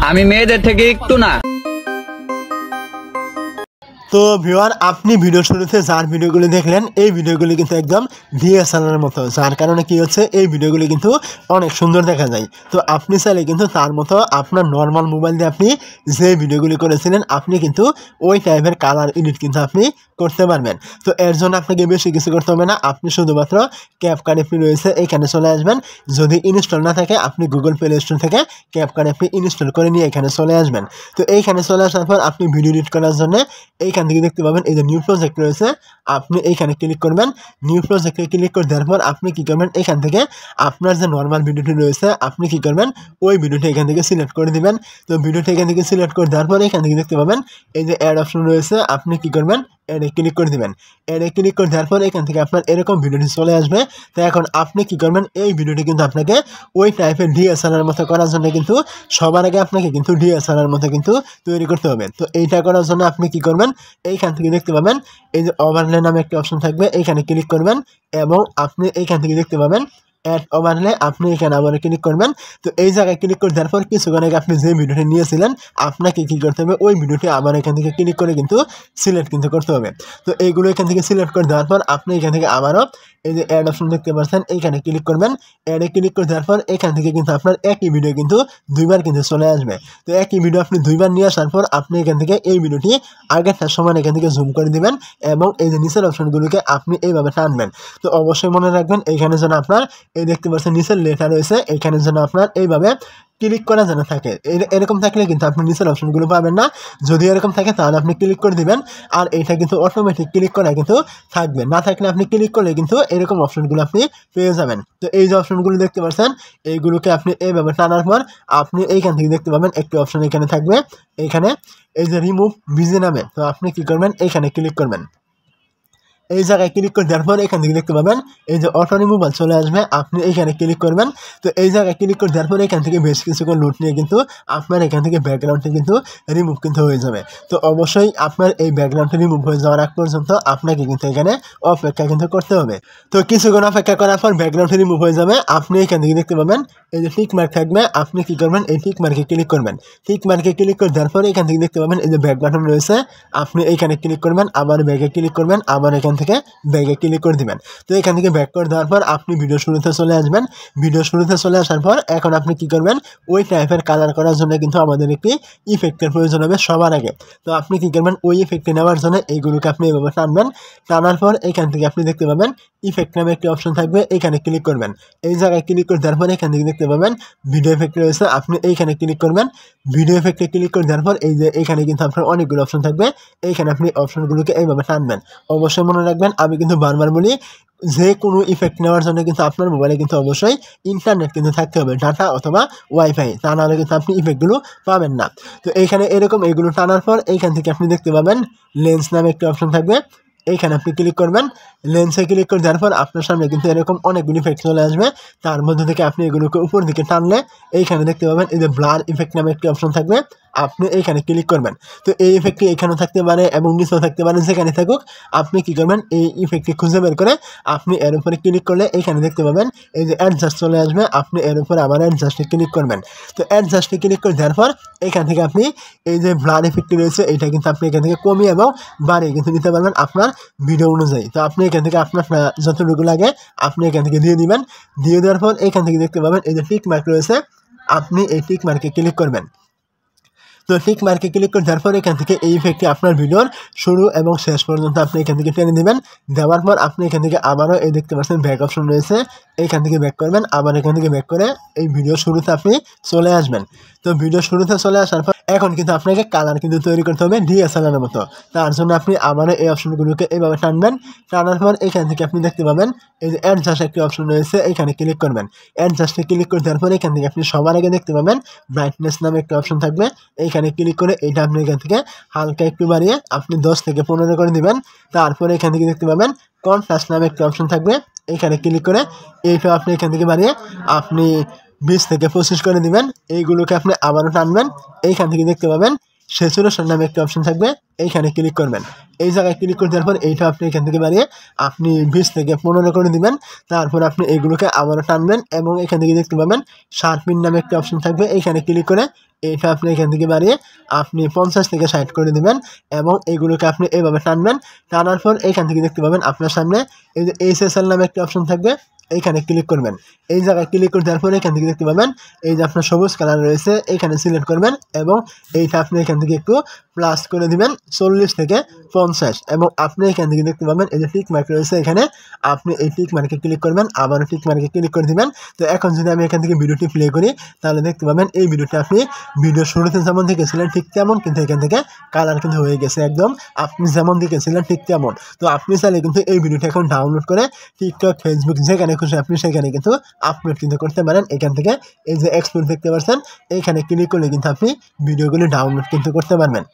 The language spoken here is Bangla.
আমি মেয়েদের থেকে একটু না। তো ভিউয়ার আপনি ভিডিও শুরুতে যার ভিডিওগুলি দেখলেন এই ভিডিওগুলি কিন্তু একদম ডিএসএলআর মতো, যার কারণে কি হচ্ছে এই ভিডিওগুলি কিন্তু অনেক সুন্দর দেখা যায়। তো আপনি চাইলে কিন্তু তার মতো আপনার নর্মাল মোবাইল দিয়ে আপনি যে ভিডিওগুলি করেছিলেন আপনি কিন্তু ওই টাইপের কালার এডিট কিন্তু আপনি করতে পারবেন। তো এর জন্য আপনাকে বেশি কিছু করতে হবে না, আপনি শুধুমাত্র ক্যাপকাট অ্যাপটি রয়েছে এখানে চলে আসবেন। যদি ইনস্টল না থাকে আপনি গুগল প্লে স্টোর থেকে ক্যাপকাট অ্যাপটি ইনস্টল করে নিয়ে এখানে চলে আসবেন। তো এইখানে চলে আসার পর আপনি ভিডিও এডিট করার জন্য এইখান থেকে দেখতে পাবেন এই যে নিউ প্রজেক্ট রয়েছে, আপনি এইখানে ক্লিক করবেন। নিউ প্রজেক্টে ক্লিক করে দেওয়ার পর আপনি কী করবেন, এখান থেকে আপনার যে নর্মাল ভিডিওটি রয়েছে আপনি কী করবেন ওই ভিডিওটি এখান থেকে সিলেক্ট করে দিবেন। তো ভিডিওটি এখান থেকে সিলেক্ট করে দেওয়ার পর এখান থেকে দেখতে পাবেন এই যে অ্যাড অপশন রয়েছে, আপনি কী করবেন এডে ক্লিক করে দেবেন। এডে ক্লিক করে দেওয়ার পর এখান থেকে আপনার এরকম ভিডিওটি চলে আসবে। তো এখন আপনি কী করবেন, এই ভিডিওটি কিন্তু আপনাকে ওই টাইপের ডিএসএলআর মতো করার জন্য কিন্তু সবার আগে আপনাকে কিন্তু ডিএসএলআর মতো কিন্তু তৈরি করতে হবে। তো এইটা করার জন্য আপনি কী করবেন, এইখান থেকে দেখতে পাবেন এই যে ওভারলে নামে একটি অপশন থাকবে, এইখানে ক্লিক করবেন এবং আপনি এইখান থেকে দেখতে পাবেন অ্যাড ওভারলে, আপনি এখানে আবার ক্লিক করবেন। তো এই জায়গায় ক্লিক করে দেওয়ার পর কিছুক্ষণ আগে আপনি যে ভিডিওটি নিয়েছিলেন আপনাকে কী করতে হবে, ওই ভিডিওটি আবার এখান থেকে ক্লিক করে কিন্তু সিলেক্ট কিন্তু করতে হবে। তো এইগুলো এখান থেকে সিলেক্ট করে দেওয়ার পর আপনি এখান থেকে আবারও এই যে অ্যাড অপশন দেখতে পাচ্ছেন এইখানে ক্লিক করবেন। অ্যাডে ক্লিক করে দেওয়ার পর এখান থেকে কিন্তু আপনার একই ভিডিও কিন্তু দুইবার কিন্তু চলে আসবে। তো একই ভিডিও আপনি দুইবার নিয়ে আসার পর আপনি এখান থেকে এই ভিডিওটি আগেরটার সমান এখান থেকে জুম করে দিবেন এবং এই যে নিচের অপশনগুলোকে আপনি এইভাবে টানবেন। তো অবশ্যই মনে রাখবেন এইখানে যেন আপনার এই দেখতে পাচ্ছেন নিচের লেখা রয়েছে, এখানে যেন আপনার এইভাবে ক্লিক করা যেন থাকে। এরকম থাকলে কিন্তু আপনি নিচের অপশনগুলো পাবেন না। যদি এরকম থাকে তাহলে আপনি ক্লিক করে দিবেন, আর এইটা কিন্তু অটোমেটিক ক্লিক করা কিন্তু থাকবে। না থাকলে আপনি ক্লিক করলে কিন্তু এরকম অপশনগুলো আপনি পেয়ে যাবেন। তো এই যে অপশনগুলো দেখতে পাচ্ছেন এইগুলোকে আপনি এইভাবে টানার পর আপনি এইখান থেকে দেখতে পাবেন একটি অপশন এখানে থাকবে, এইখানে এই যে রিমুভ বিজি নামে। তো আপনি কী করবেন, এইখানে ক্লিক করবেন। এই জায়গায় ক্লিক করে দেওয়ার পর এখান থেকে দেখতে পাবেন এই যে অটো রিমুভাল চলে আসবে, আপনি এইখানে ক্লিক করবেন। তো এই জায়গায় ক্লিক করে দেওয়ার পর এখান থেকে বেশ কিছুক্ষণ লুট নিয়ে কিন্তু আপনার এখান থেকে ব্যাকগ্রাউন্ডটি কিন্তু রিমুভ কিন্তু হয়ে যাবে। তো অবশ্যই আপনার এই ব্যাকগ্রাউন্ডটি রিমুভ হয়ে যাওয়ার আগ পর্যন্ত আপনাকে কিন্তু এখানে অপেক্ষা কিন্তু করতে হবে। তো কিছুক্ষণ অপেক্ষা করার পর ব্যাকগ্রাউন্ডটি রিমুভ হয়ে যাবে, আপনি এখান থেকে দেখতে পাবেন এই যে টিক মার্ক থাকবে, আপনি কী করবেন এই টিক মার্কে ক্লিক করবেন। টিক মার্কে ক্লিক করে দেওয়ার পর এখান থেকে দেখতে পাবেন এই যে ব্যাক বাটন রয়েছে, আপনি এইখানে ক্লিক করবেন, আবার ব্যাগে ক্লিক করবেন, আবার এখান থেকে ব্যাগে ক্লিক করে দিবেন। তো এখান থেকে ব্যাক করে দেওয়ার পর আপনি ভিডিও শুরুতে চলে আসবেন। ভিডিও শুরুতে চলে আসার পর এখন আপনি কী করবেন, ওই টাইপের কালার করার জন্য কিন্তু আমাদের একটি ইফেক্টের প্রয়োজন হবে সবার আগে। তো আপনি কী করবেন, ওই ইফেক্টে নেওয়ার জন্য এইগুলোকে আপনি এভাবে টানবেন। টানার পর এখান থেকে আপনি দেখতে পাবেন ইফেক্ট নামে একটি অপশন থাকবে, এইখানে ক্লিক করবেন। এই জায়গায় ক্লিক করে দেওয়ার পর এখান থেকে দেখতে পাবেন ভিডিও এফেক্ট রয়েছে, আপনি এইখানে ক্লিক করবেন। ভিডিও এফেক্টে ক্লিক করে দেওয়ার পর এই যে এইখানে কিন্তু আপনার অনেকগুলো অপশন থাকবে, এইখানে আপনি অপশনগুলোকে এইভাবে টানবেন। অবশ্যই মনে রাখবেন আমি কিন্তু বারবার বলি যে কোনো ইফেক্ট নেওয়ার জন্য কিন্তু আপনার মোবাইলে কিন্তু অবশ্যই ইন্টারনেট কিন্তু থাকতে হবে, ডাটা অথবা ওয়াইফাই, তা নাহলে কিন্তু আপনি ইফেক্টগুলো পাবেন না। তো এইখানে এরকম এইগুলো টানার পর এইখান থেকে আপনি দেখতে পাবেন লেন্স নামে একটি অপশন থাকবে, এইখানে আপনি ক্লিক করবেন। লেন্সে ক্লিক করে দেওয়ার পর আপনার সামনে কিন্তু এরকম অনেকগুলি ইফেক্ট চলে আসবে, তার মধ্যে থেকে আপনি এগুলোকে উপর দিকে টানলে এইখানে দেখতে পাবেন এই যে ব্লার ইফেক্ট নামে একটি অপশন থাকবে, আপনি এইখানে ক্লিক করবেন। তো এই ইফেক্টটি এখানেও থাকতে পারে এবং নিচেও থাকতে পারে, যেখানে থাকুক আপনি কী করবেন এই ইফেক্টটি খুঁজে বের করে আপনি এর উপরে ক্লিক করলে এইখানে দেখতে পাবেন এই যে অ্যাডজাস্ট চলে আসবে, আপনি এর উপরে আবার অ্যাডজাস্টে ক্লিক করবেন। তো অ্যাডজাস্টে ক্লিক করে দেওয়ার পর এখান থেকে আপনি এই যে ব্লার ইফেক্টটি রয়েছে এইটা কিন্তু আপনি এখান থেকে কমিয়ে এবং বাড়িয়ে কিন্তু দিতে পারবেন আপনার ভিডিও অনুযায়ী। তো আপনি এখান থেকে আপনার যতটুকু লাগে আপনি এখান থেকে দিয়ে দিবেন। দিয়ে দেওয়ার পর এখান থেকে দেখতে পাবেন এই যে টিক মার্ক রয়েছে, আপনি এই টিক মার্কে ক্লিক করবেন। তো টিক মার্কে ক্লিক করে দেওয়ার পর এখান থেকে এই ইফেক্টটি আপনার ভিডিওর শুরু এবং শেষ পর্যন্ত আপনি এখান থেকে টেনে দেবেন। দেওয়ার পর আপনি এখান থেকে আবারও এই দেখতে পাচ্ছেন ব্যাক অপশন রয়েছে, এইখান থেকে ব্যাক করবেন, আবার এখান থেকে ব্যাক করে এই ভিডিও শুরুতে আপনি চলে আসবেন। তো ভিডিও শুরুতে চলে আসার পর এখন কিন্তু আপনাকে কালার কিন্তু তৈরি করতে হবে ডিএসএলআর মতো। তার জন্য আপনি আবারও এই অপশনগুলোকে এইভাবে টানবেন। টানার পর এখান থেকে আপনি দেখতে পাবেন এই যে অ্যাডজাস্ট একটি অপশন রয়েছে, এইখানে ক্লিক করবেন। অ্যাডজাস্টে ক্লিক করে দেওয়ার পর এখান থেকে আপনি সবার আগে দেখতে পাবেন ব্রাইটনেস নামে একটা অপশন থাকবে, এইখানে ক্লিক করে এইটা আপনি এখান থেকে হালকা একটু বাড়িয়ে আপনি 10 থেকে 15 করে দিবেন। তারপরে এখান থেকে দেখতে পাবেন কন্ট্রাস্ট নামে একটা অপশন থাকবে, এইখানে ক্লিক করে এইটা আপনি এখান থেকে বাড়িয়ে আপনি 20 থেকে 25 করে দিবেন। এইগুলোকে আপনি আবারও টানবেন, এইখান থেকে দেখতে পাবেন স্যাচুরেশন নামে একটা অপশন থাকবে, এইখানে ক্লিক করবেন। এই জায়গায় ক্লিক করে দেওয়ার পর এইটা আপনি এখান থেকে বাড়িয়ে আপনি 20 থেকে 15 করে দিবেন। তারপর আপনি এগুলোকে আবারও টানবেন এবং এখান থেকে দেখতে পাবেন শার্পিন নামে একটা অপশন থাকবে, এইখানে ক্লিক করে এইটা আপনি এখান থেকে বাড়িয়ে আপনি 50 থেকে 60 করে দিবেন এবং এগুলোকে আপনি এভাবে টানবেন। টানার পর এইখান থেকে দেখতে পাবেন আপনার সামনে এই যে SSL নামে একটা অপশন থাকবে, এইখানে ক্লিক করবেন। এই জায়গায় ক্লিক করে দেওয়ার পরে এখান থেকে দেখতে পাবেন এই যে আপনার সবুজ কালার রয়েছে, এইখানে সিলেক্ট করবেন এবং এইটা আপনি এখান থেকে একটু প্লাস করে দিবেন 40 থেকে 50 এবং আপনি এখান থেকে দেখতে পাবেন এই যে টিক মার্ক রয়েছে, এখানে আপনি এই টিক মার্কে ক্লিক করবেন, আবারও টিক মার্কে ক্লিক করে দিবেন। তো এখন যদি আমি এখান থেকে ভিডিওটি প্লে করি তাহলে দেখতে পাবেন এই ভিডিওটা আপনি ভিডিও শুরুতে যেমন দেখেছিলেন ঠিক তেমন, কিন্তু এখান থেকে কালার কিন্তু হয়ে গেছে একদম আপনি যেমন দেখেছিলেন ঠিক তেমন। তো আপনি চাইলে কিন্তু এই ভিডিওটা এখন ডাউনলোড করে টিকটক, ফেসবুক যেখানে খুশি আপনি সেখানে কিন্তু আপলোড কিন্তু করতে পারেন। এখান থেকে এই যে এক্সপোর্ট দেখতে পাচ্ছেন, এইখানে ক্লিক করলে কিন্তু আপনি ভিডিওগুলি ডাউনলোড কিন্তু করতে পারবেন।